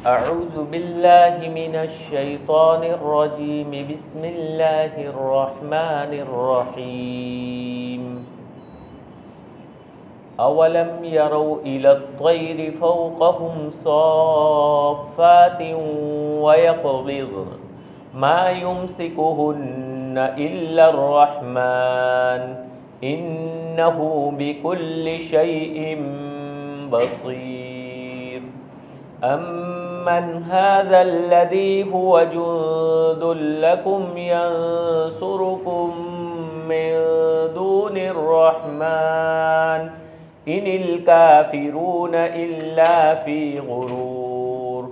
اعوذ باللہ من الشیطان الرجیم بسم اللہ الرحمن الرحیم اولم يروا الى الطیر فوقهم صافات ويقبضن ما يمسكهن الا الرحمن انه بكل شيء بصیر امن هذا الذي هو جند لكم ينصركم من دون الرحمن ان الكافرون الا في غرور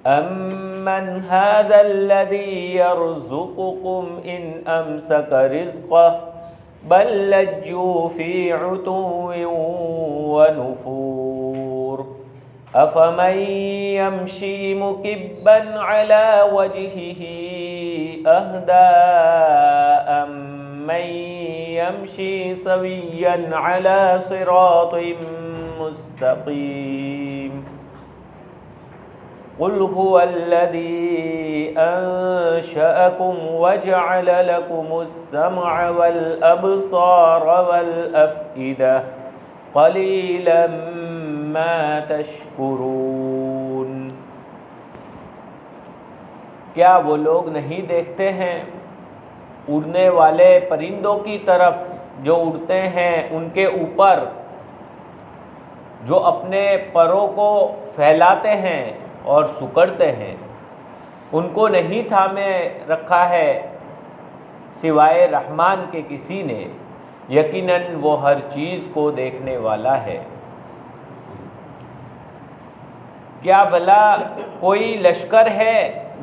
امن هذا الذي يرزقكم ان امسك رزقه بل لجوا في عتو ونفور افمن يمشي مكبا على وجهه اهدى امن يمشي سويا على صراط مستقيم قل هو الذي أنشأكم وجعل لكم السمع والأبصار والأفئدة قليلا ما تشكرون۔ کیا وہ لوگ نہیں دیکھتے ہیں اڑنے والے پرندوں کی طرف جو اڑتے ہیں ان کے اوپر، جو اپنے پروں کو پھیلاتے ہیں اور سکڑتے ہیں، ان کو نہیں تھامے رکھا ہے سوائے رحمان کے کسی نے، یقیناً وہ ہر چیز کو دیکھنے والا ہے۔ کیا بھلا کوئی لشکر ہے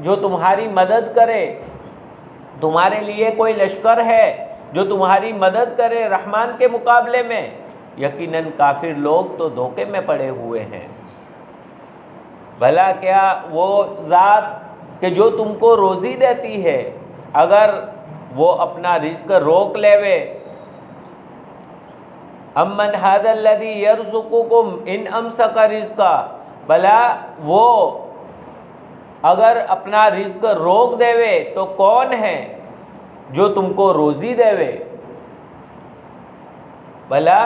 جو تمہاری مدد کرے؟ تمہارے لیے کوئی لشکر ہے جو تمہاری مدد کرے رحمان کے مقابلے میں؟ یقیناً کافر لوگ تو دھوکے میں پڑے ہوئے ہیں۔ بھلا کیا وہ ذات کہ جو تم کو روزی دیتی ہے، اگر وہ اپنا رزق روک لیوے، امن ھذا الذی یرزقکم ان امسک رزقا، بھلا وہ اگر اپنا رزق روک دیوے تو کون ہے جو تم کو روزی دیوے؟ بھلا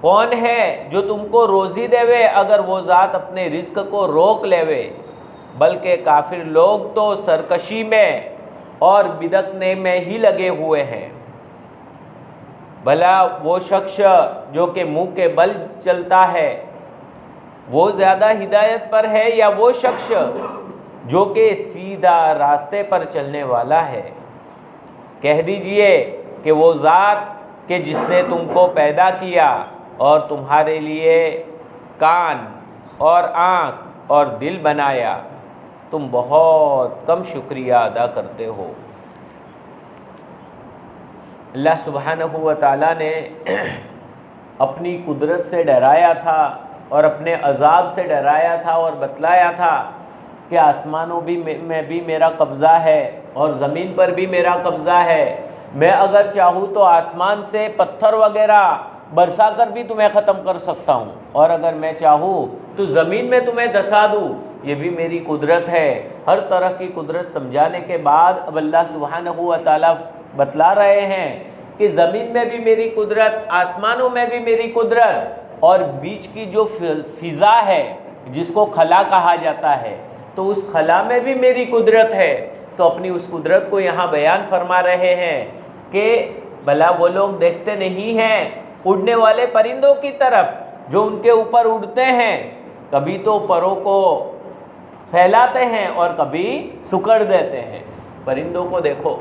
کون ہے جو تم کو روزی دیوے اگر وہ ذات اپنے رزق کو روک لیوے؟ بلکہ کافر لوگ تو سرکشی میں اور بدکنے میں ہی لگے ہوئے ہیں۔ بھلا وہ شخص جو کہ منہ کے بل چلتا ہے وہ زیادہ ہدایت پر ہے یا وہ شخص جو کہ سیدھا راستے پر چلنے والا ہے؟ کہہ دیجئے کہ وہ ذات کہ جس نے تم کو پیدا کیا اور تمہارے لیے کان اور آنکھ اور دل بنایا، تم بہت کم شکریہ ادا کرتے ہو۔ اللہ سبحانہ و تعالیٰ نے اپنی قدرت سے ڈرایا تھا اور اپنے عذاب سے ڈرایا تھا اور بتلایا تھا کہ آسمانوں میں بھی میرا قبضہ ہے اور زمین پر بھی میرا قبضہ ہے۔ میں اگر چاہوں تو آسمان سے پتھر وغیرہ برسا کر بھی تمہیں ختم کر سکتا ہوں، اور اگر میں چاہوں تو زمین میں تمہیں دسا دوں، یہ بھی میری قدرت ہے۔ ہر طرح کی قدرت سمجھانے کے بعد اب اللہ سبحانہ و تعالیٰ بتلا رہے ہیں کہ زمین میں بھی میری قدرت، آسمانوں میں بھی میری قدرت، اور بیچ کی جو فضا ہے جس کو خلا کہا جاتا ہے، تو اس خلا میں بھی میری قدرت ہے۔ تو اپنی اس قدرت کو یہاں بیان فرما رہے ہیں کہ بھلا وہ لوگ دیکھتے نہیں ہیں اڑنے والے پرندوں کی طرف جو ان کے اوپر اڑتے ہیں، کبھی تو پروں کو پھیلاتے ہیں اور کبھی سکڑ دیتے ہیں۔ پرندوں کو دیکھو،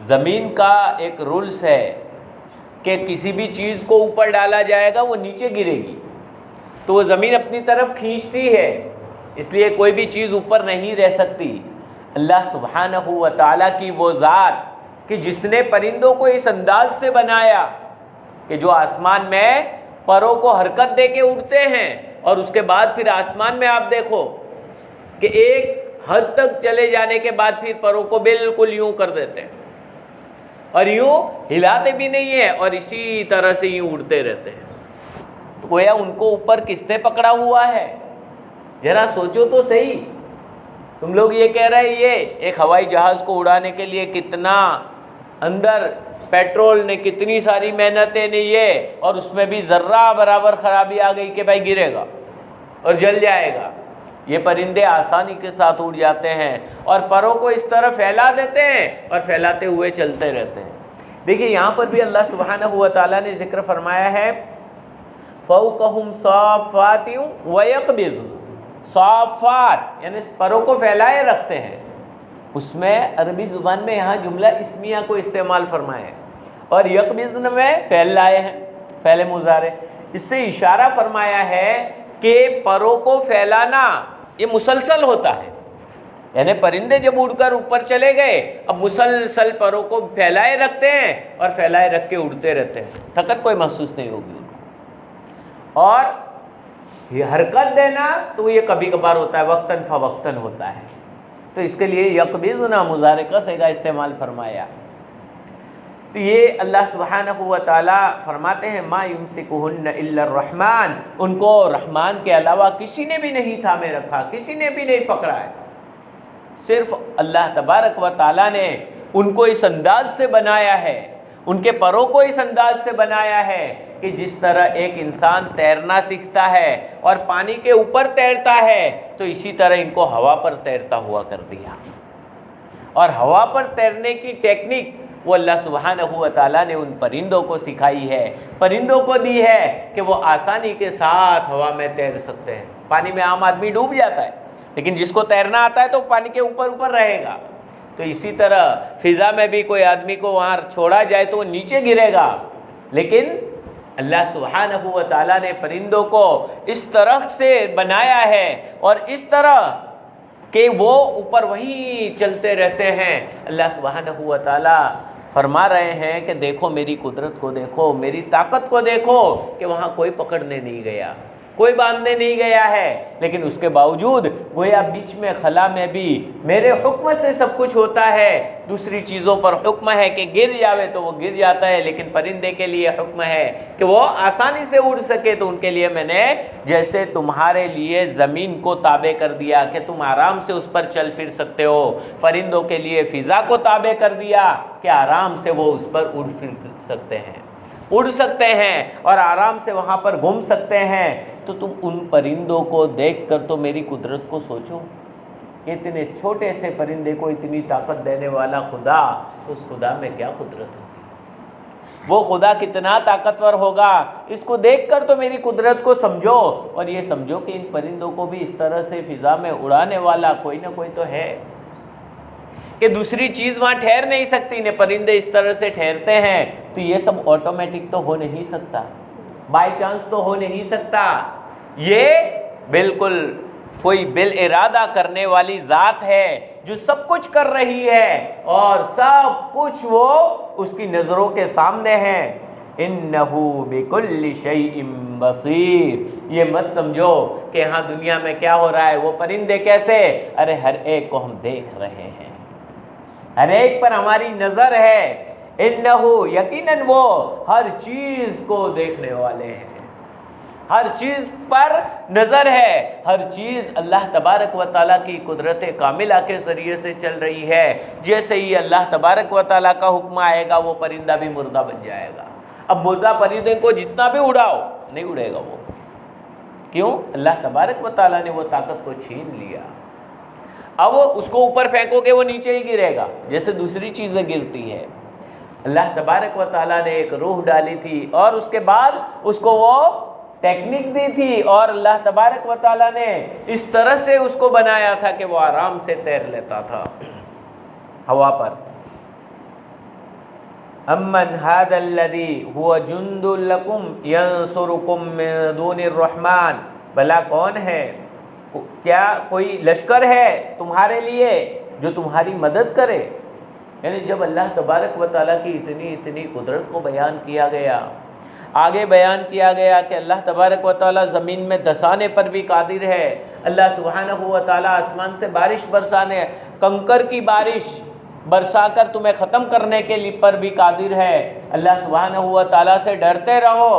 زمین کا ایک رولز ہے کہ کسی بھی چیز کو اوپر ڈالا جائے گا وہ نیچے گرے گی، تو وہ زمین اپنی طرف کھینچتی ہے، اس لیے کوئی بھی چیز اوپر نہیں رہ سکتی۔ اللہ سبحانہ و تعالیٰ کی وہ ذات کہ جس نے پرندوں کو اس انداز سے بنایا کہ جو آسمان میں پروں کو حرکت دے کے اڑتے ہیں، اور اس کے بعد پھر آسمان میں آپ دیکھو کہ ایک حد تک چلے جانے کے بعد پھر پروں کو بالکل یوں کر دیتے ہیں اور یوں ہلاتے بھی نہیں ہیں اور اسی طرح سے یوں اڑتے رہتے ہیں۔ تو گویا ان کو اوپر کس نے پکڑا ہوا ہے؟ ذرا سوچو تو صحیح. تم لوگ یہ کہہ رہے یہ ایک ہوائی جہاز کو اڑانے کے لیے کتنا اندر پیٹرول نے کتنی ساری محنتیں نے یہ، اور اس میں بھی ذرہ برابر خرابی آ گئی کہ بھائی گرے گا اور جل جائے گا. یہ پرندے آسانی کے ساتھ اڑ جاتے ہیں اور پروں کو اس طرح پھیلا دیتے ہیں اور پھیلاتے ہوئے چلتے رہتے ہیں. دیکھیے یہاں پر بھی اللہ سبحانہ و تعالیٰ نے ذکر فرمایا ہے فَوْقَهُمْ صَافَّاتٍ وَيَقْبِضُ. صافات یعنی پروں کو پھیلائے رکھتے ہیں. اس میں عربی زبان میں یہاں جملہ اسمیہ کو استعمال فرمایا ہے، اور یقبضن میں فعل لائے ہیں، فعل مضارع. اس سے اشارہ فرمایا ہے کہ پروں کو پھیلانا یہ مسلسل ہوتا ہے. یعنی پرندے جب اڑ کر اوپر چلے گئے، اب مسلسل پروں کو پھیلائے رکھتے ہیں اور پھیلائے رکھ کے اڑتے رہتے ہیں، تھکن کوئی محسوس نہیں ہوگی ان کو. اور یہ حرکت دینا تو یہ کبھی کبھار ہوتا ہے، وقتاً فوقتاً ہوتا ہے. تو اس کے لیے یقبضنا مضارع کا صیغہ استعمال فرمایا. تو یہ اللہ سبحانہ و تعالیٰ فرماتے ہیں ما یمسکہن الا الرحمن، ان کو رحمان کے علاوہ کسی نے بھی نہیں تھامے رکھا، کسی نے بھی نہیں پکڑا ہے. صرف اللہ تبارک و تعالیٰ نے ان کو اس انداز سے بنایا ہے، ان کے پروں کو اس انداز سے بنایا ہے کہ جس طرح ایک انسان تیرنا سیکھتا ہے اور پانی کے اوپر تیرتا ہے، تو اسی طرح ان کو ہوا پر تیرتا ہوا کر دیا. اور ہوا پر تیرنے کی ٹیکنیک وہ اللہ سبحانہ و تعالیٰ نے ان پرندوں کو سکھائی ہے، پرندوں کو دی ہے کہ وہ آسانی کے ساتھ ہوا میں تیر سکتے ہیں. پانی میں عام آدمی ڈوب جاتا ہے، لیکن جس کو تیرنا آتا ہے تو پانی کے اوپر رہے گا. تو اسی طرح فضا میں بھی کوئی آدمی کو وہاں چھوڑا جائے تو وہ نیچے گرے گا، لیکن اللہ سبحانہ و تعالیٰ نے پرندوں کو اس طرح سے بنایا ہے اور اس طرح کہ وہ اوپر وہیں چلتے رہتے ہیں. اللہ سبحانہ و تعالیٰ فرما رہے ہیں کہ دیکھو میری قدرت کو، دیکھو میری طاقت کو، دیکھو کہ وہاں کوئی پکڑنے نہیں گیا، کوئی باندھنے نہیں گیا ہے، لیکن اس کے باوجود گویا بیچ میں خلا میں بھی میرے حکم سے سب کچھ ہوتا ہے. دوسری چیزوں پر حکم ہے کہ گر جاوے تو وہ گر جاتا ہے، لیکن پرندے کے لیے حکم ہے کہ وہ آسانی سے اڑ سکے. تو ان کے لیے میں نے جیسے تمہارے لیے زمین کو تابع کر دیا کہ تم آرام سے اس پر چل پھر سکتے ہو، پرندوں کے لیے فضا کو تابع کر دیا کہ آرام سے وہ اس پر اڑ پھر سکتے ہیں، اڑ سکتے ہیں اور آرام سے وہاں پر گھوم سکتے ہیں. تو تم ان پرندوں کو دیکھ کر تو میری قدرت کو سوچو کہ اتنے چھوٹے سے پرندے کو اتنی طاقت دینے والا خدا، تو اس خدا میں کیا قدرت ہوگی، وہ خدا کتنا طاقتور ہوگا. اس کو دیکھ کر تو میری قدرت کو سمجھو، اور یہ سمجھو کہ ان پرندوں کو بھی اس طرح سے فضا میں اڑانے والا کوئی نہ کوئی تو ہے، کہ دوسری چیز وہاں ٹھہر نہیں سکتی. انہیں پرندے اس طرح سے ٹھہرتے ہیں، تو یہ سب آٹومیٹک تو ہو نہیں سکتا، بائی چانس تو ہو نہیں سکتا. یہ بالکل کوئی بالارادہ کرنے والی ذات ہے جو سب کچھ کر رہی ہے، اور سب کچھ وہ اس کی نظروں کے سامنے ہے. انہ بکل شیء بصیر. یہ مت سمجھو کہ یہاں دنیا میں کیا ہو رہا ہے، وہ پرندے کیسے، ارے ہر ایک کو ہم دیکھ رہے ہیں، ہر ایک پر ہماری نظر ہے. انہ یقیناً وہ ہر چیز کو دیکھنے والے ہیں، ہر چیز پر نظر ہے، ہر چیز اللہ تبارک و تعالیٰ کی قدرت کاملہ کے ذریعے سے چل رہی ہے. جیسے ہی اللہ تبارک و تعالیٰ کا حکم آئے گا وہ پرندہ بھی مردہ بن جائے گا. اب مردہ پرندے کو جتنا بھی اڑاؤ نہیں اڑے گا وہ. کیوں؟ اللہ تبارک و تعالیٰ نے وہ طاقت کو چھین لیا. اب اس کو اوپر پھینکو گے وہ نیچے ہی گرے گا جیسے دوسری چیزیں گرتی ہے. اللہ تبارک و تعالیٰ نے ایک روح ڈالی تھی اور اس کے بعد اس کو وہ ٹیکنیک دی تھی، اور اللہ تبارک و تعالیٰ نے اس طرح سے اس کو بنایا تھا کہ وہ آرام سے تیر لیتا تھا ہوا پر. امن هذا الذي هو جند لكم ينصركم من دون الرحمن. بھلا کون ہے، کیا کوئی لشکر ہے تمہارے لیے جو تمہاری مدد کرے. یعنی جب اللہ تبارک و تعالیٰ کی اتنی قدرت کو بیان کیا گیا، آگے بیان کیا گیا کہ اللہ تبارک و تعالیٰ زمین میں دھسانے پر بھی قادر ہے. اللہ سبحانہ و تعالیٰ آسمان سے بارش برسانے، کنکر کی بارش برسا کر تمہیں ختم کرنے کے لیے پر بھی قادر ہے. اللہ سبحانہ و تعالیٰ سے ڈرتے رہو.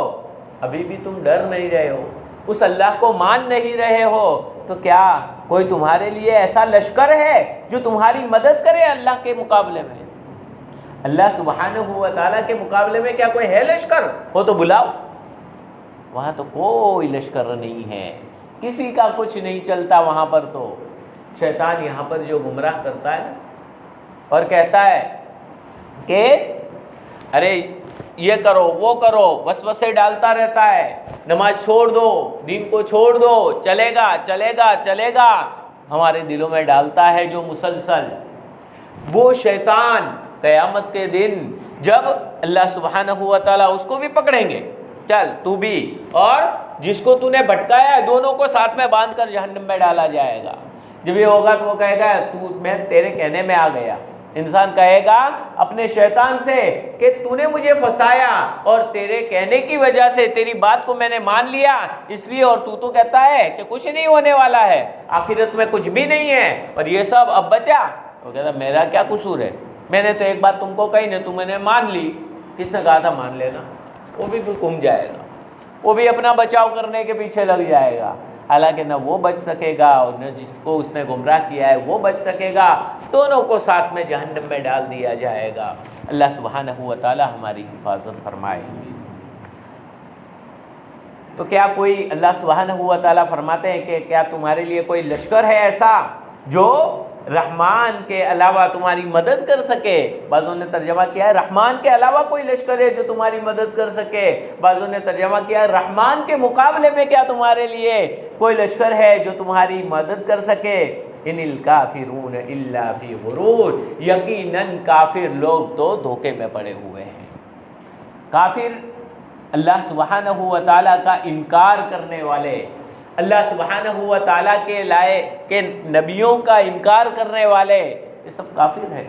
ابھی بھی تم ڈر نہیں رہے ہو، اس اللہ کو مان نہیں رہے ہو، تو کیا کوئی تمہارے لیے ایسا لشکر ہے جو تمہاری مدد کرے اللہ کے مقابلے میں؟ اللہ سبحانہ و تعالیٰ کے مقابلے میں کیا کوئی ہے لشکر؟ ہو تو بلاؤ۔ وہاں تو کوئی لشکر نہیں ہے، کسی کا کچھ نہیں چلتا وہاں پر۔ تو شیطان یہاں پر جو گمراہ کرتا ہے اور کہتا ہے کہ ارے یہ کرو وہ کرو، وسوسے ڈالتا رہتا ہے، نماز چھوڑ دو، دین کو چھوڑ دو، چلے گا چلے گا چلے گا، ہمارے دلوں میں ڈالتا ہے جو مسلسل، وہ شیطان قیامت کے دن جب اللہ سبحانہ و تعالیٰ اس کو بھی پکڑیں گے، چل تو بھی اور جس کو تو نے بھٹکایا ہے، دونوں کو ساتھ میں باندھ کر جہنم میں ڈالا جائے گا۔ جب یہ ہوگا تو وہ کہے گا میں تیرے کہنے میں آ گیا۔ انسان کہے گا اپنے شیطان سے کہ تو نے مجھے پھنسایا اور تیرے کہنے کی وجہ سے تیری بات کو میں نے مان لیا، اس لیے، اور تو کہتا ہے کہ کچھ نہیں ہونے والا ہے، آخرت میں کچھ بھی نہیں ہے اور یہ سب اب بچا۔ وہ کہتا میرا کیا قصور ہے، میں نے تو ایک بات تم کو کہی، تم نے مان لی۔ کس نے کہا تھا مان لینا؟ وہ بھی گم جائے گا، وہ بھی اپنا بچاؤ کرنے کے پیچھے لگ جائے گا، حالانکہ نہ وہ بچ سکے گا اور نہ جس کو اس نے گمراہ کیا ہے وہ بچ سکے گا، دونوں کو ساتھ میں جہنم میں ڈال دیا جائے گا۔ اللہ سبحانہ و تعالی ہماری حفاظت فرمائے۔ تو کیا کوئی، اللہ سبحانہ و تعالی فرماتے ہیں کہ کیا تمہارے لیے کوئی لشکر ہے ایسا جو رحمان کے علاوہ تمہاری مدد کر سکے؟ بعضوں نے ترجمہ کیا ہے رحمان کے علاوہ کوئی لشکر ہے جو تمہاری مدد کر سکے، بعضوں نے ترجمہ کیا ہے رحمان کے مقابلے میں کیا تمہارے لیے کوئی لشکر ہے جو تمہاری مدد کر سکے؟ ان الکافرون الا فی غرور، یقیناً کافر لوگ تو دھوکے میں پڑے ہوئے ہیں۔ کافر اللہ سبحانہ و تعالیٰ کا انکار کرنے والے، اللہ سبحانہ و تعالیٰ کے نبیوں کا انکار کرنے والے، یہ سب کافر ہے۔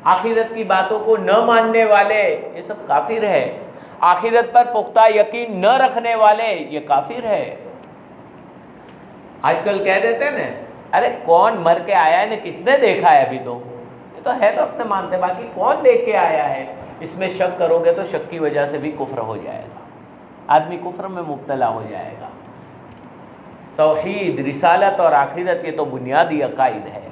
آخرت کی باتوں کو نہ ماننے والے، یہ سب کافر ہے۔ آخرت پر پختہ یقین نہ رکھنے والے، یہ کافر ہے۔ آج کل کہہ دیتے ہیں نا، ارے کون مر کے آیا ہے نا، کس نے دیکھا ہے ابھی تو، یہ تو ہے تو اپنے مانتے، باقی کون دیکھ کے آیا ہے؟ اس میں شک کرو گے تو شک کی وجہ سے بھی کفر ہو جائے گا، آدمی کفر میں مبتلا ہو جائے گا۔ توحید، رسالت اور آخرت یہ تو بنیادی عقائد ہے،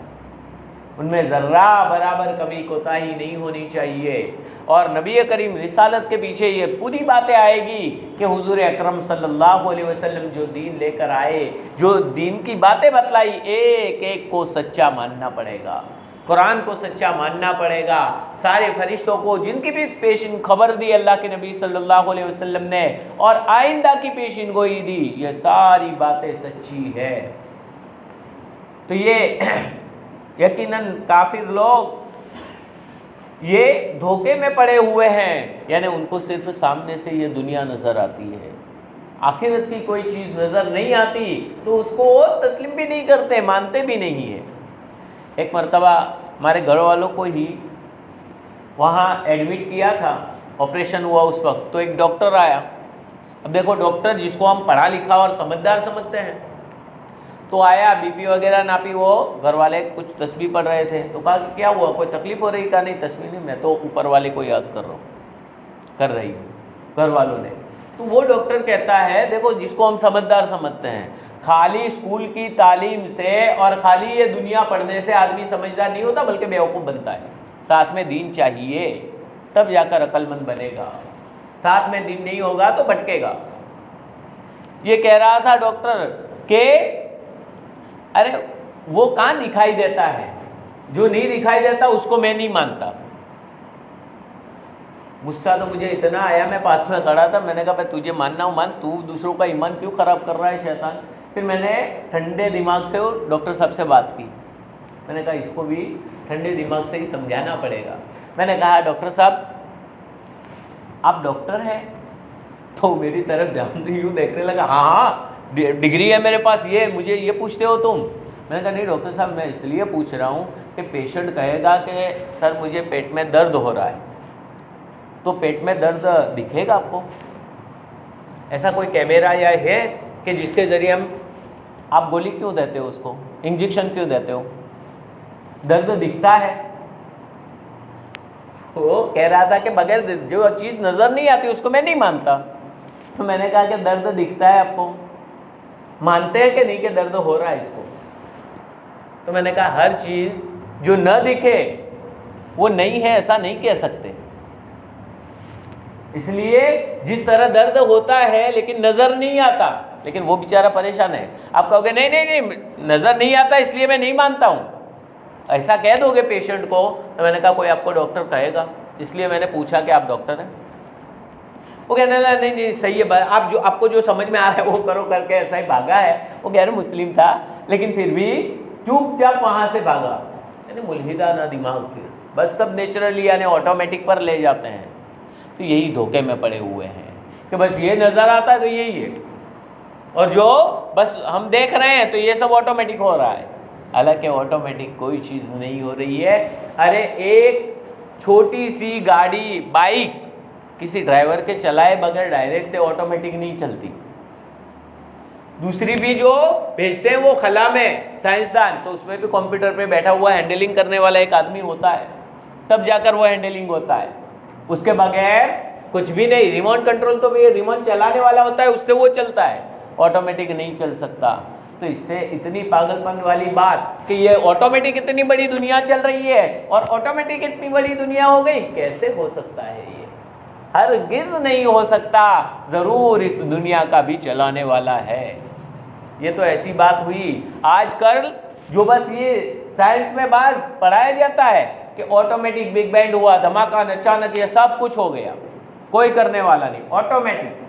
ان میں ذرہ برابر کمی کوتاہی نہیں ہونی چاہیے۔ اور نبی کریم رسالت کے پیچھے یہ پوری باتیں آئے گی کہ حضور اکرم صلی اللہ علیہ وسلم جو دین لے کر آئے، جو دین کی باتیں بتلائی، ایک ایک کو سچا ماننا پڑے گا۔ قرآن کو سچا ماننا پڑے گا، سارے فرشتوں کو جن کی بھی پیشن خبر دی اللہ کے نبی صلی اللہ علیہ وسلم نے اور آئندہ کی پیشن گوئی دی، یہ ساری باتیں سچی ہے۔ تو یہ یقیناً کافر لوگ یہ دھوکے میں پڑے ہوئے ہیں، یعنی ان کو صرف سامنے سے یہ دنیا نظر آتی ہے، آخرت کی کوئی چیز نظر نہیں آتی، تو اس کو وہ تسلیم بھی نہیں کرتے، مانتے بھی نہیں ہیں۔ ایک مرتبہ ہمارے گھر والوں کو ہی وہاں ایڈمٹ کیا تھا، آپریشن ہوا اس وقت، تو ایک ڈاکٹر آیا۔ اب دیکھو ڈاکٹر جس کو ہم پڑھا لکھا اور سمجھدار سمجھتے ہیں، تو آیا، بی پی وغیرہ ناپی، وہ گھر والے کچھ تسبیح پڑھ رہے تھے، تو کہا کہ کیا ہوا، کوئی تکلیف ہو رہی؟ کہا نہیں تسبیح نہیں، میں تو اوپر والے کو یاد کر رہی ہوں، گھر والوں نے۔ تو وہ ڈاکٹر کہتا ہے دیکھو جس کو ہم سمجھدار سمجھتے ہیں، خالی اسکول کی تعلیم سے اور خالی یہ دنیا پڑھنے سے آدمی سمجھدار نہیں ہوتا، بلکہ بیوقوف بنتا ہے۔ ساتھ میں دین چاہیے، تب جا کر عقل مند بنے گا، ساتھ میں دین نہیں ہوگا تو بھٹکے گا۔ یہ کہہ رہا تھا ڈاکٹر کہ ارے وہ کہاں دکھائی دیتا ہے، جو نہیں دکھائی دیتا اس کو میں نہیں مانتا۔ غصہ تو مجھے اتنا آیا، میں پاس میں کھڑا تھا، میں نے کہا بھائی تجھے ماننا ہو مان، تو دوسروں کا ایمان کیوں خراب کر رہا ہے شیطان؟ پھر میں نے ٹھنڈے دماغ سے ڈاکٹر صاحب سے بات کی، میں نے کہا اس کو بھی ٹھنڈے دماغ سے ہی سمجھانا پڑے گا۔ میں نے کہا ڈاکٹر صاحب آپ ڈاکٹر ہیں؟ تو میری طرف دھیان یوں دیکھنے لگا، ہاں ڈگری ہے میرے پاس، یہ مجھے یہ پوچھتے ہو تم؟ میں نے کہا نہیں ڈاکٹر صاحب، میں اس لیے پوچھ رہا ہوں کہ پیشنٹ کہے گا کہ سر مجھے پیٹ میں درد ہو رہا ہے، تو پیٹ میں درد دکھے گا آپ کو؟ ایسا کوئی کیمرہ یا ہے کہ جس کے ذریعے آپ گولی کیوں دیتے ہو، اس کو انجیکشن کیوں دیتے ہو؟ درد دکھتا ہے؟ وہ کہہ رہا تھا کہ بغیر جو چیز نظر نہیں آتی اس کو میں نہیں مانتا۔ تو میں نے کہا کہ درد دکھتا ہے آپ کو؟ مانتے ہیں کہ نہیں کہ درد ہو رہا ہے اس کو؟ تو میں نے کہا ہر چیز جو نہ دکھے وہ نہیں ہے ایسا نہیں کہہ سکتے. اس لیے جس طرح درد ہوتا ہے لیکن نظر نہیں آتا، لیکن وہ بیچارہ پریشان ہے. آپ کہو گے نہیں نہیں نہیں نظر نہیں آتا اس لیے میں نہیں مانتا ہوں، ایسا کہہ دو گے پیشنٹ کو. تو میں نے کہا کوئی آپ کو ڈاکٹر کہے گا، اس لیے میں نے پوچھا کہ آپ ڈاکٹر ہیں؟ وہ کہنے لگا نہیں نہیں صحیح ہے، آپ کو جو سمجھ میں آ رہا ہے وہ کرو، کر کے ایسا ہی بھاگا ہے. وہ غیر مسلم تھا لیکن پھر بھی چوپ چاپ وہاں سے بھاگا. یعنی ملحدہ نہ دماغ، پھر بس سب نیچرلی یعنی آٹومیٹک پر لے جاتے ہیں. تو یہی دھوکے میں پڑے ہوئے ہیں کہ بس یہ نظر آتا ہے تو یہی ہے، اور جو بس ہم دیکھ رہے ہیں تو یہ سب آٹومیٹک ہو رہا ہے. حالانکہ آٹومیٹک کوئی چیز نہیں ہو رہی ہے. ارے ایک چھوٹی سی گاڑی بائک کسی ڈرائیور کے چلائے بغیر ڈائریکٹ سے آٹومیٹک نہیں چلتی. دوسری بھی جو بھیجتے ہیں وہ خلا میں سائنسدان، تو اس میں بھی کمپیوٹر پہ بیٹھا ہوا ہینڈلنگ کرنے والا ایک آدمی ہوتا ہے، تب جا کر وہ ہینڈلنگ ہوتا ہے. اس کے بغیر کچھ بھی نہیں. ریموٹ کنٹرول تو بھی ریموٹ چلانے والا ہوتا ہے، اس سے وہ چلتا ہے، آٹومیٹک نہیں چل سکتا. تو اس سے اتنی پاگل پن والی بات کہ یہ آٹومیٹک اتنی بڑی دنیا چل رہی ہے اور آٹومیٹک اتنی بڑی دنیا ہو گئی، کیسے ہو سکتا ہے؟ یہ ہرگز نہیں ہو سکتا. ضرور اس دنیا کا بھی چلانے والا ہے. یہ تو ایسی بات ہوئی آج کل جو بس یہ سائنس میں بعض پڑھایا جاتا ہے کہ آٹومیٹک بگ بینگ ہوا، دھماکہ اچانک یہ سب کچھ ہو گیا، کوئی کرنے والا نہیں، آٹومیٹک.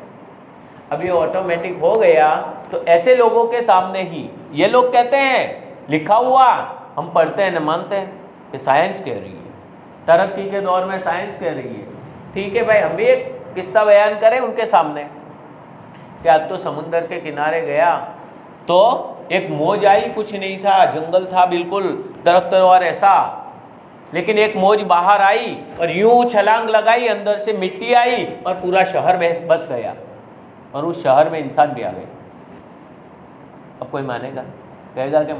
اب یہ آٹومیٹک ہو گیا تو ایسے لوگوں کے سامنے ہی یہ لوگ کہتے ہیں لکھا ہوا، ہم پڑھتے ہیں نہ مانتے ہیں کہ سائنس کہہ رہی ہے، ترقی کے دور میں سائنس کہہ رہی ہے. ٹھیک ہے بھائی، ہم بھی ایک قصہ بیان کریں ان کے سامنے کہ آج تو سمندر کے کنارے گیا تو ایک موج آئی، کچھ نہیں تھا، جنگل تھا بالکل، درخت اور ایسا، لیکن ایک موج باہر آئی اور یوں چھلانگ لگائی، اندر سے مٹی آئی اور پورا شہر میں بس گیا، اور اس شہر میں انسان بھی آ گئے. اب کوئی مانے گا؟ کہے گا کہ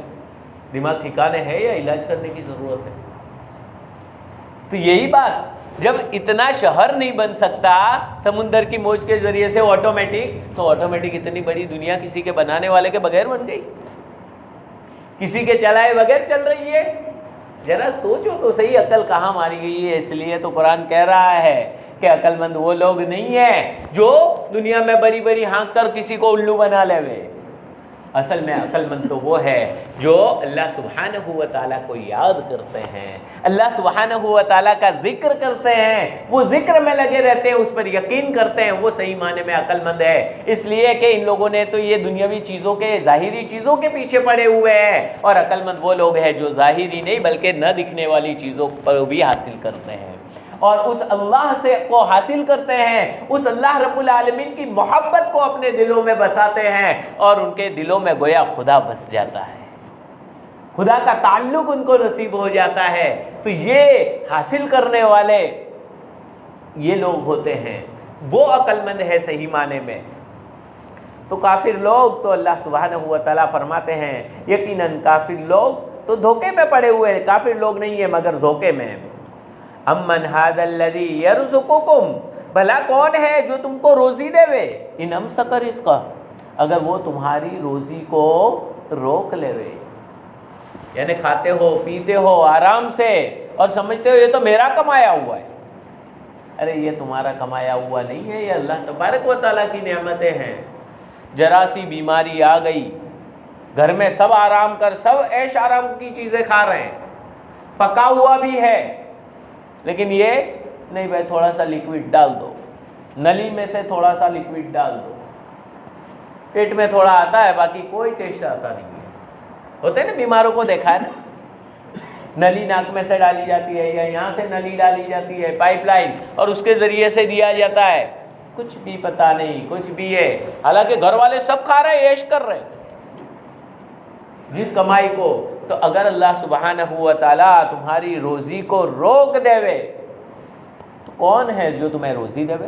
دماغ ٹھکانے ہے یا علاج کرنے کی ضرورت ہے؟ تو یہی بات، جب اتنا شہر نہیں بن سکتا سمندر کی موج کے ذریعے سے آٹومیٹک، تو آٹومیٹک اتنی بڑی دنیا کسی کے بنانے والے کے بغیر بن گئی، کسی کے چلائے بغیر چل رہی ہے. ذرا سوچو تو صحیح، عقل کہاں ماری گئی ہے. اس لیے تو قرآن کہہ رہا ہے کہ عقل مند وہ لوگ نہیں ہیں جو دنیا میں بڑی بڑی ہانک کر کسی کو الو بنا لے وے. اصل میں عقل مند تو وہ ہے جو اللہ سبحانہ و تعالیٰ کو یاد کرتے ہیں، اللہ سبحانہ و تعالیٰ کا ذکر کرتے ہیں، وہ ذکر میں لگے رہتے ہیں، اس پر یقین کرتے ہیں، وہ صحیح معنی میں عقل مند ہے. اس لیے کہ ان لوگوں نے تو یہ دنیاوی چیزوں کے، ظاہری چیزوں کے پیچھے پڑے ہوئے ہیں، اور عقل مند وہ لوگ ہیں جو ظاہری نہیں بلکہ نہ دکھنے والی چیزوں پر بھی حاصل کرتے ہیں، اور اس اللہ سے کو حاصل کرتے ہیں، اس اللہ رب العالمین کی محبت کو اپنے دلوں میں بساتے ہیں، اور ان کے دلوں میں گویا خدا بس جاتا ہے، خدا کا تعلق ان کو نصیب ہو جاتا ہے. تو یہ حاصل کرنے والے یہ لوگ ہوتے ہیں، وہ عقل مند ہے صحیح معنی میں. تو کافر لوگ تو اللہ سبحانہ و تعالیٰ فرماتے ہیں یقیناً کافر لوگ تو دھوکے میں پڑے ہوئے ہیں، کافر لوگ نہیں ہیں مگر دھوکے میں. امن ھذا الذی یرزقکم، بھلا کون ہے جو تم کو روزی دے وے، ان امسک رزقہ، اگر وہ تمہاری روزی کو روک لے وے. یعنی کھاتے ہو پیتے ہو آرام سے اور سمجھتے ہو یہ تو میرا کمایا ہوا ہے. ارے یہ تمہارا کمایا ہوا نہیں ہے، یہ اللہ تبارک و تعالیٰ کی نعمتیں ہیں. ذرا سی بیماری آ گئی، گھر میں سب آرام کر، سب عیش آرام کی چیزیں کھا رہے ہیں، پکا ہوا بھی ہے، لیکن یہ نہیں بھائی تھوڑا سا لیکوڈ ڈال دو، نلی میں سے تھوڑا سا لیکوڈ ڈال دو، پیٹ میں تھوڑا آتا ہے باقی کوئی ٹیسٹ آتا نہیں ہے. ہوتے ہیں نا بیماروں کو دیکھا ہے نا، نلی ناک میں سے ڈالی جاتی ہے یا یہاں سے نلی ڈالی جاتی ہے پائپ لائن، اور اس کے ذریعے سے دیا جاتا ہے، کچھ بھی پتہ نہیں، کچھ بھی ہے، حالانکہ گھر والے سب کھا رہے، عیش کر رہے جس کمائی کو. تو اگر اللہ سبحانہ و تعالیٰ تمہاری روزی کو روک دے وے تو کون ہے جو تمہیں روزی دے وے؟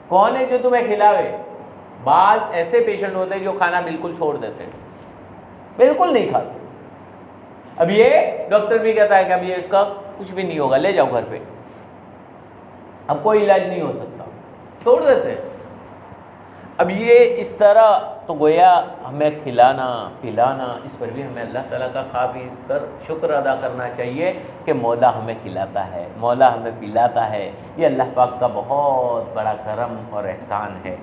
کون ہے جو تمہیں کھلاوے؟ بعض ایسے پیشنٹ ہوتے ہیں جو کھانا بالکل چھوڑ دیتے ہیں، بالکل نہیں کھاتے. اب یہ ڈاکٹر بھی کہتا ہے کہ اب یہ اس کا کچھ بھی نہیں ہوگا، لے جاؤ گھر پہ، اب کوئی علاج نہیں ہو سکتا، چھوڑ دیتے ہیں. اب یہ اس طرح تو گویا ہمیں کھلانا پلانا، اس پر بھی ہمیں اللہ تعالیٰ کا خواب کر شکر ادا کرنا چاہیے کہ مولا ہمیں کھلاتا ہے، مولا ہمیں پلاتا ہے، یہ اللہ پاک کا بہت بڑا کرم اور احسان ہے۔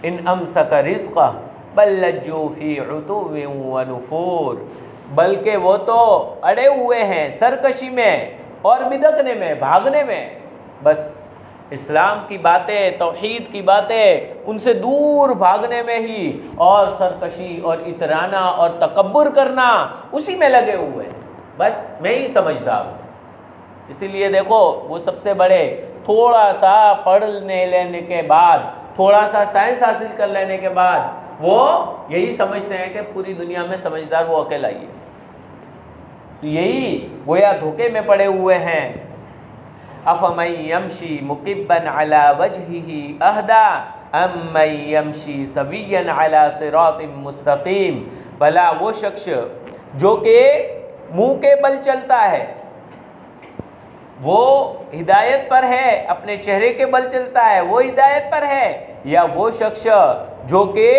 ان امسک رزقہ بل لجوا فی عتو و نفور، بلکہ وہ تو اڑے ہوئے ہیں سرکشی میں اور بدکنے میں، بھاگنے میں، بس اسلام کی باتیں، توحید کی باتیں ان سے دور بھاگنے میں ہی، اور سرکشی اور اترانا اور تکبر کرنا اسی میں لگے ہوئے ہیں، بس میں ہی سمجھدار ہوں۔ اسی لیے دیکھو وہ سب سے بڑے، تھوڑا سا پڑھنے لینے کے بعد، تھوڑا سا سائنس حاصل کر لینے کے بعد وہ یہی سمجھتے ہیں کہ پوری دنیا میں سمجھدار وہ اکیلا ہی ہے، تو یہی گویا دھوکے میں پڑے ہوئے ہیں۔ افمن یمشی مکبا علی وجہہ اہدی امن یمشی سویا علی صراط مستقیم، بھلا وہ شخص جو کہ منہ کے بل چلتا ہے، وہ ہدایت پر ہے، اپنے چہرے کے بل چلتا ہے، وہ ہدایت پر ہے، یا وہ شخص جو کہ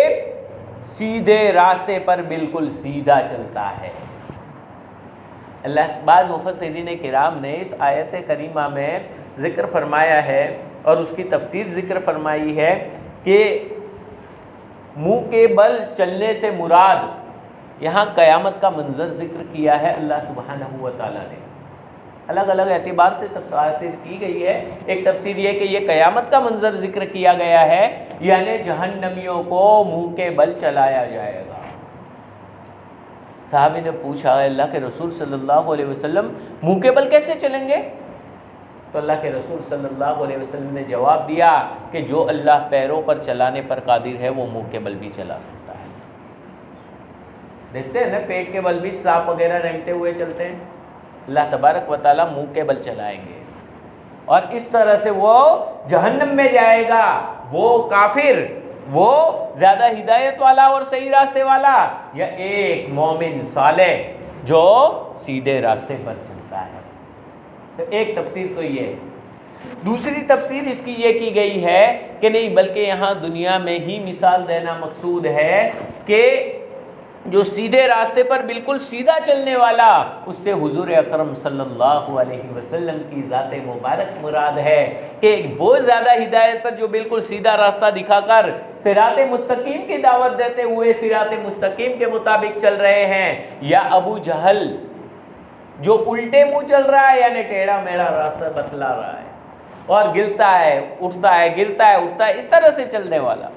سیدھے راستے پر بالکل سیدھا چلتا ہے۔ اللہ بعض مفسرین کرام نے اس آیت کریمہ میں ذکر فرمایا ہے اور اس کی تفسیر ذکر فرمائی ہے کہ منہ کے بل چلنے سے مراد یہاں قیامت کا منظر ذکر کیا ہے اللہ سبحانہ و تعالیٰ نے۔ الگ الگ اعتبار سے تفسیر کی گئی ہے، ایک تفسیر یہ کہ یہ قیامت کا منظر ذکر کیا گیا ہے، یعنی جہنمیوں کو منہ کے بل چلایا جائے گا۔ صحابی نے پوچھا اللہ کے رسول صلی اللہ علیہ وسلم منہ کے بل کیسے چلیں گے؟ تو اللہ کے رسول صلی اللہ علیہ وسلم نے جواب دیا کہ جو اللہ پیروں پر چلانے پر قادر ہے وہ منہ کے بل بھی چلا سکتا ہے۔ دیکھتے ہیں نا پیٹ کے بل بھی سانپ وغیرہ رینگتے ہوئے چلتے ہیں، اللہ تبارک و تعالیٰ منہ کے بل چلائیں گے، اور اس طرح سے وہ جہنم میں جائے گا، وہ کافر، وہ زیادہ ہدایت والا اور صحیح راستے والا، یا ایک مومن صالح جو سیدھے راستے پر چلتا ہے۔ تو ایک تفسیر تو یہ ہے۔ دوسری تفسیر اس کی یہ کی گئی ہے کہ نہیں، بلکہ یہاں دنیا میں ہی مثال دینا مقصود ہے کہ جو سیدھے راستے پر بالکل سیدھا چلنے والا، اس سے حضور اکرم صلی اللہ علیہ وسلم کی ذات مبارک مراد ہے کہ وہ زیادہ ہدایت پر جو بالکل سیدھا راستہ دکھا کر صراط مستقیم کی دعوت دیتے ہوئے صراط مستقیم کے مطابق چل رہے ہیں، یا ابو جہل جو الٹے منہ چل رہا ہے، یعنی ٹیڑھا میڑھا راستہ بتلا رہا ہے اور گرتا ہے اٹھتا ہے، گرتا ہے اٹھتا ہے، اس طرح سے چلنے والا،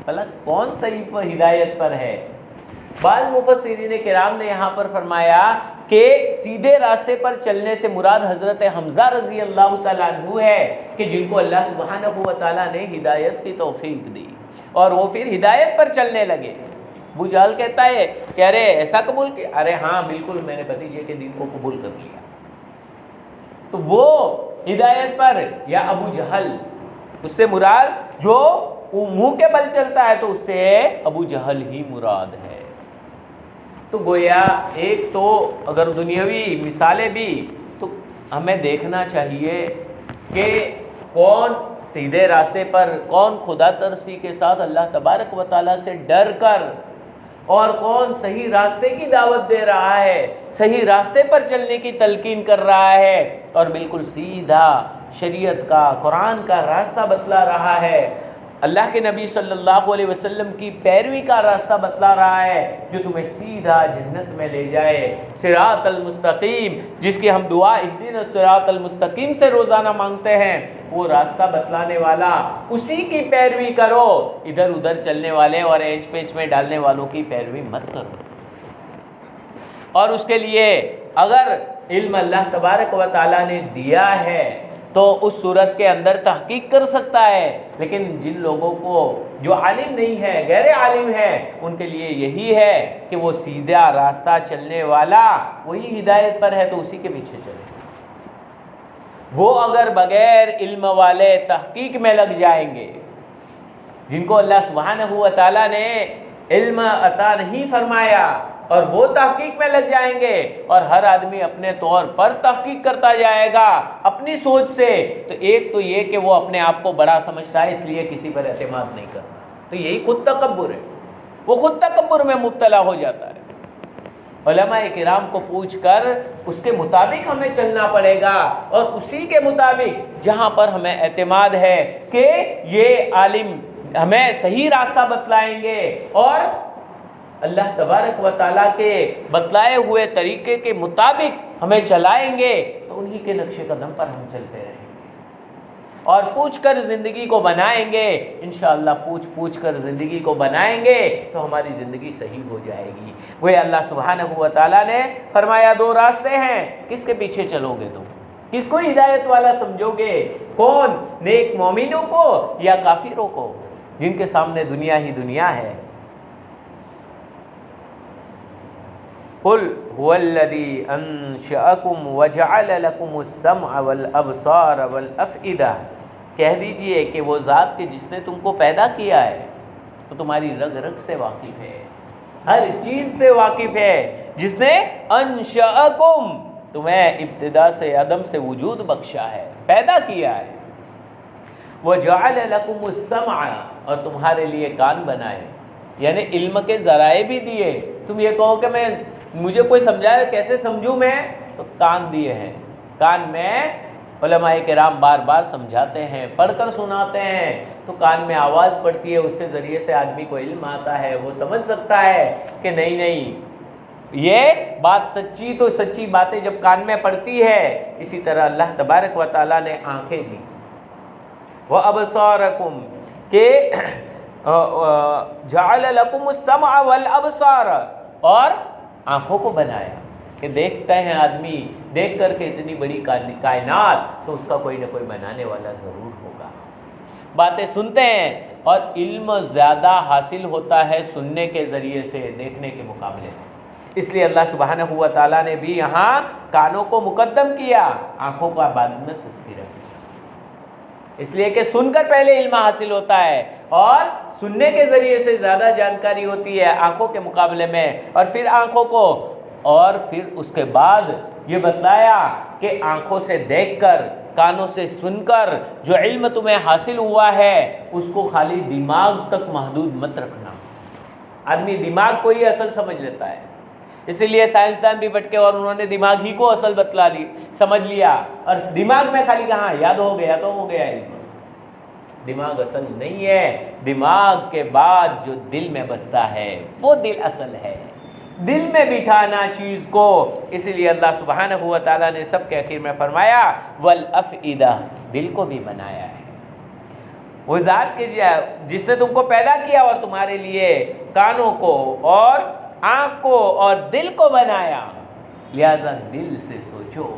بھلا کون صحیح پر ہدایت پر ہے؟ بعض مفسرین کرام نے یہاں پر فرمایا کہ سیدھے راستے پر چلنے سے مراد حضرت حمزہ رضی اللہ تعالیٰ عنہ ہے کہ جن کو اللہ سبحانہ و تعالیٰ نے ہدایت کی توفیق دی اور وہ پھر ہدایت پر چلنے لگے۔ ابو جہل کہتا ہے کہ ارے ایسا قبول کیا؟ ارے ہاں بالکل، میں نے بھتیجے کے دین کو قبول کر لیا۔ تو وہ ہدایت پر، یا ابو جہل، اس سے مراد جو منہ کے بل چلتا ہے تو اس سے ابو جہل ہی مراد ہے۔ تو گویا ایک تو اگر دنیاوی مثالیں بھی، تو ہمیں دیکھنا چاہیے کہ کون سیدھے راستے پر، کون خدا ترسی کے ساتھ اللہ تبارک و تعالیٰ سے ڈر کر، اور کون صحیح راستے کی دعوت دے رہا ہے، صحیح راستے پر چلنے کی تلقین کر رہا ہے، اور بالکل سیدھا شریعت کا، قرآن کا راستہ بتلا رہا ہے، اللہ کے نبی صلی اللہ علیہ وسلم کی پیروی کا راستہ بتلا رہا ہے جو تمہیں سیدھا جنت میں لے جائے، صراط المستقیم، جس کی ہم دعا اہدنا الصراط المستقیم سے روزانہ مانگتے ہیں، وہ راستہ بتلانے والا، اسی کی پیروی کرو، ادھر ادھر چلنے والے اور اینچ پیچ میں ڈالنے والوں کی پیروی مت کرو۔ اور اس کے لیے اگر علم اللہ تبارک و تعالیٰ نے دیا ہے تو اس صورت کے اندر تحقیق کر سکتا ہے، لیکن جن لوگوں کو جو عالم نہیں ہے، غیر عالم ہے، ان کے لیے یہی ہے کہ وہ سیدھا راستہ چلنے والا وہی ہدایت پر ہے تو اسی کے پیچھے چلے۔ وہ اگر بغیر علم والے تحقیق میں لگ جائیں گے، جن کو اللہ سبحانہ و تعالیٰ نے علم عطا نہیں فرمایا اور وہ تحقیق میں لگ جائیں گے اور ہر آدمی اپنے طور پر تحقیق کرتا جائے گا اپنی سوچ سے، تو ایک تو یہ کہ وہ اپنے آپ کو بڑا سمجھتا ہے، اس لیے کسی پر اعتماد نہیں کرتا، تو یہی خود تکبر ہے، وہ خود تکبر میں مبتلا ہو جاتا ہے۔ علماء کرام کو پوچھ کر اس کے مطابق ہمیں چلنا پڑے گا، اور اسی کے مطابق جہاں پر ہمیں اعتماد ہے کہ یہ عالم ہمیں صحیح راستہ بتلائیں گے اور اللہ تبارک و تعالیٰ کے بتلائے ہوئے طریقے کے مطابق ہمیں چلائیں گے، تو انہی کے نقش قدم پر ہم چلتے رہیں گے اور پوچھ کر زندگی کو بنائیں گے۔ انشاءاللہ پوچھ کر زندگی کو بنائیں گے تو ہماری زندگی صحیح ہو جائے گی۔ وہ اللہ سبحانہ و تعالیٰ نے فرمایا دو راستے ہیں، کس کے پیچھے چلو گے تم؟ کس کو ہدایت والا سمجھو گے؟ کون؟ نیک مومنوں کو یا کافروں کو جن کے سامنے دنیا ہی دنیا ہے؟ قل هو الذی انشأکم وجعل لکم السمع والابصار والافئدہ، کہہ دیجئے کہ وہ ذات کہ جس نے تم کو پیدا کیا ہے، تو تمہاری رگ رگ سے واقف ہے، ہر چیز سے واقف ہے، جس نے انشأکم تمہیں ابتدا سے عدم سے وجود بخشا ہے، پیدا کیا ہے، وجعل لکم السمع اور تمہارے لیے کان بنائے، یعنی علم کے ذرائع بھی دیے۔ تم یہ کہو کہ مجھے کوئی سمجھائے کیسے سمجھوں میں، تو کان دیے ہیں، کان میں علماء کرام بار بار سمجھاتے ہیں، پڑھ کر سناتے ہیں، تو کان میں آواز پڑتی ہے، اس کے ذریعے سے آدمی کو علم آتا ہے، وہ سمجھ سکتا ہے کہ نہیں یہ بات سچی، تو سچی باتیں جب کان میں پڑتی ہے۔ اسی طرح اللہ تبارک و تعالیٰ نے آنکھیں دی، وَأَبْصَارَكُمْ کہ جعل لکم السمع والابصار اور آنکھوں کو بنایا کہ دیکھتے ہیں آدمی، دیکھ کر کے اتنی بڑی کائنات، تو اس کا کوئی نہ کوئی بنانے والا ضرور ہوگا۔ باتیں سنتے ہیں اور علم زیادہ حاصل ہوتا ہے سننے کے ذریعے سے دیکھنے کے مقابلے میں، اس لیے اللہ سبحانہ و تعالیٰ نے بھی یہاں کانوں کو مقدم کیا، آنکھوں کا بعد میں تذکرہ کیا، اس لیے کہ سن کر پہلے علم حاصل ہوتا ہے اور سننے کے ذریعے سے زیادہ جانکاری ہوتی ہے آنکھوں کے مقابلے میں، اور پھر آنکھوں کو، اور پھر اس کے بعد یہ بتلایا کہ آنکھوں سے دیکھ کر، کانوں سے سن کر جو علم تمہیں حاصل ہوا ہے اس کو خالی دماغ تک محدود مت رکھنا۔ آدمی دماغ کو ہی اصل سمجھ لیتا ہے، اسی لیے سائنسدان بھی بٹکے اور انہوں نے دماغ ہی کو اصل بتلا لی، سمجھ لیا، اور دماغ میں خالی کہاں یاد ہو گیا تو ہو گیا علم۔ دماغ اصل نہیں ہے، دماغ کے بعد جو دل میں بستا ہے وہ دل اصل ہے، دل میں بٹھانا چیز کو، اسی لیے اللہ سبحانہ و تعالیٰ نے سب کے آخر میں فرمایا والافئدہ، دل کو بھی بنایا ہے۔ وہ ذات کے جس نے تم کو پیدا کیا اور تمہارے لیے کانوں کو اور آنکھ کو اور دل کو بنایا، لہذا دل سے سوچو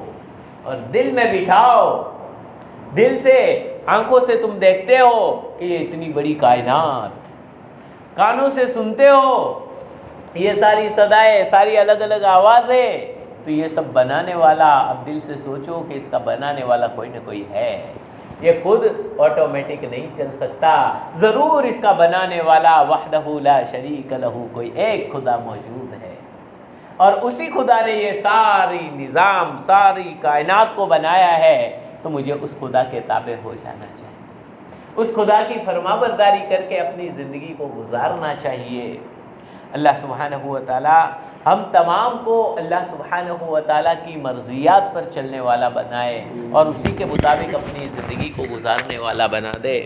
اور دل میں بٹھاؤ، دل سے، آنکھوں سے تم دیکھتے ہو کہ یہ اتنی بڑی کائنات، کانوں سے سنتے ہو یہ ساری صدائیں، ساری الگ الگ آوازیں، تو یہ سب بنانے والا، اب دل سے سوچو کہ اس کا بنانے والا کوئی نہ کوئی ہے، یہ خود آٹومیٹک نہیں چل سکتا، ضرور اس کا بنانے والا وحدہ لا شریک لہ، کوئی ایک خدا موجود ہے، اور اسی خدا نے یہ ساری نظام، ساری کائنات کو بنایا ہے، تو مجھے اس خدا کے تابع ہو جانا چاہیے، اس خدا کی فرما برداری کر کے اپنی زندگی کو گزارنا چاہیے۔ اللہ سبحانہ و تعالی ہم تمام کو اللہ سبحانہ و تعالی کی مرضیات پر چلنے والا بنائے اور اسی کے مطابق اپنی زندگی کو گزارنے والا بنا دے۔